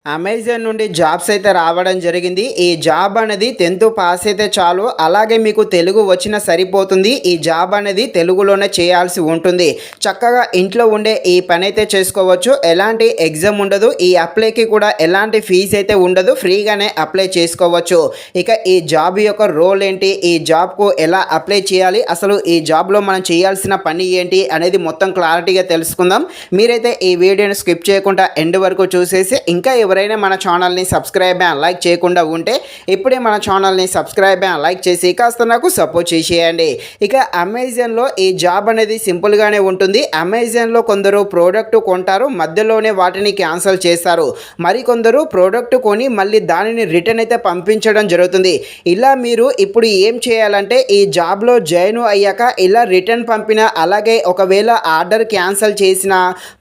Amazon నుండి jobs అయితే రావడం జరిగింది. ఈ జాబ్ అనేది 10th పాస్ అయితే చాలు. అలాగే మీకు తెలుగు వచ్చినా సరిపోతుంది. ఈ జాబ్ అనేది తెలుగులోనే చేయాల్సి ఉంటుంది. చక్కగా ఇంట్లో ఉండే ఈ పని అయితే చేసుకోవచ్చు. ఎలాంటి ఎగ్జామ్ ఉండదు. ఈ అప్లైకి కూడా ఎలాంటి ఫీజు అయితే ఉండదు. ఫ్రీగానే అప్లై చేసుకోవచ్చు. ఇక ఈ జాబ్ యొక్క రోల్ ఏంటి, ఈ జాబ్కు ఎలా అప్లై చేయాలి, అసలు ఈ జాబ్లో మనం చేయాల్సిన పని ఏంటి అనేది మొత్తం క్లారిటీగా తెలుసుకుందాం. మీరైతే ఈ వీడియోని స్కిప్ చేయకుండా ఎండ్ వరకు చూసేసి ఇంకా ఎవరైనా మన ఛానల్ని సబ్స్క్రైబ్ అండ్ లైక్ చేయకుండా ఉంటే ఇప్పుడే మన ఛానల్ని సబ్స్క్రైబ్ అండ్ లైక్ చేసి కాస్త నాకు సపోర్ట్ చేసేయండి. ఇక అమెజాన్లో ఈ జాబ్ అనేది సింపుల్గానే ఉంటుంది. అమెజాన్లో కొందరు ప్రోడక్ట్ కొంటారు, మధ్యలోనే వాటిని క్యాన్సిల్ చేస్తారు. మరికొందరు ప్రోడక్ట్ కొని మళ్ళీ దానిని రిటర్న్ అయితే పంపించడం జరుగుతుంది. ఇలా మీరు ఇప్పుడు ఏం చేయాలంటే ఈ జాబ్లో జాయిన్ అయ్యాక ఇలా రిటర్న్ పంపిన, అలాగే ఒకవేళ ఆర్డర్ క్యాన్సిల్ చేసిన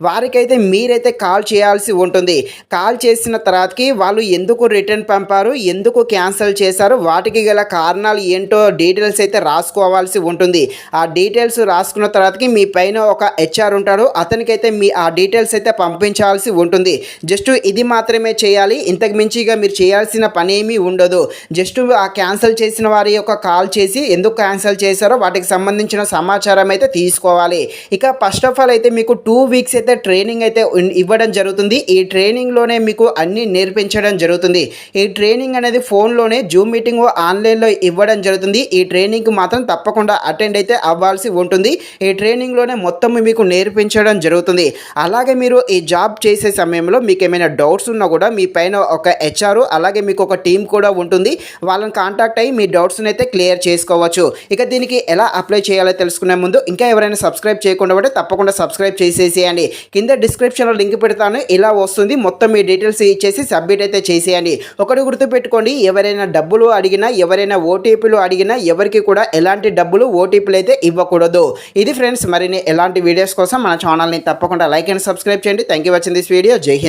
వారికైతే మీరైతే కాల్ చేయాల్సి ఉంటుంది. కాల్ చేసిన తర్వాతకి వాళ్ళు ఎందుకు రిటర్న్ పంపారు, ఎందుకు క్యాన్సిల్ చేశారు, వాటికి గల కారణాలు ఏంటో డీటెయిల్స్ అయితే రాసుకోవాల్సి ఉంటుంది. ఆ డీటెయిల్స్ రాసుకున్న తర్వాతకి మీ పైన ఒక హెచ్ఆర్ ఉంటాడు, అతనికైతే మీ ఆ డీటెయిల్స్ అయితే పంపించాల్సి ఉంటుంది. జస్ట్ ఇది మాత్రమే చేయాలి. ఇంతకు మించిగా మీరు చేయాల్సిన పని ఏమీ ఉండదు. జస్ట్ ఆ క్యాన్సిల్ చేసిన వారి యొక్క కాల్ చేసి ఎందుకు క్యాన్సిల్ చేశారో వాటికి సంబంధించిన సమాచారం అయితే తీసుకోవాలి. ఇక ఫస్ట్ ఆఫ్ ఆల్ అయితే మీకు 2 వీక్స్ అయితే ట్రైనింగ్ అయితే ఇవ్వడం జరుగుతుంది. ఈ ట్రైనింగ్లోనే మీకు అన్నీ నేర్పించడం జరుగుతుంది. ఈ ట్రైనింగ్ అనేది ఫోన్లోనే జూమ్ మీటింగ్ ఆన్లైన్లో ఇవ్వడం జరుగుతుంది. ఈ ట్రైనింగ్కి మాత్రం తప్పకుండా అటెండ్ అయితే అవ్వాల్సి ఉంటుంది. ఈ ట్రైనింగ్లోనే మొత్తం మీకు నేర్పించడం జరుగుతుంది. అలాగే మీరు ఈ జాబ్ చేసే సమయంలో మీకు ఏమైనా డౌట్స్ ఉన్నా కూడా మీ పైన ఒక హెచ్ఆర్ అలాగే మీకు ఒక టీం కూడా ఉంటుంది. వాళ్ళని కాంటాక్ట్ అయ్యి మీ డౌట్స్ని అయితే క్లియర్ చేసుకోవచ్చు. ఇక దీనికి ఎలా అప్లై చేయాలో తెలుసుకునే ముందు ఇంకా ఎవరైనా సబ్స్క్రైబ్ చేయకుండా ఉంటే తప్పకుండా సబ్స్క్రైబ్ చేసేసేయండి. కింద డిస్క్రిప్షన్లో లింక్ పెడతాను, ఇలా వస్తుంది. మొత్తం మీ డీటెయిల్స్ ఇచ్చేసి సబ్మిట్ అయితే చేసేయండి. ఒకటి గుర్తుపెట్టుకోండి, ఎవరైనా డబ్బులు అడిగినా, ఎవరైనా ఓటీపీలు అడిగినా ఎవరికి కూడా ఎలాంటి డబ్బులు ఓటీపీలు అయితే ఇవ్వకూడదు. ఇది ఫ్రెండ్స్, మరిన్ని ఎలాంటి వీడియోస్ కోసం మన ఛానల్ని తప్పకుండా లైక్ అండ్ సబ్స్క్రైబ్ చేయండి. Thank you watching this video. జై హింద్.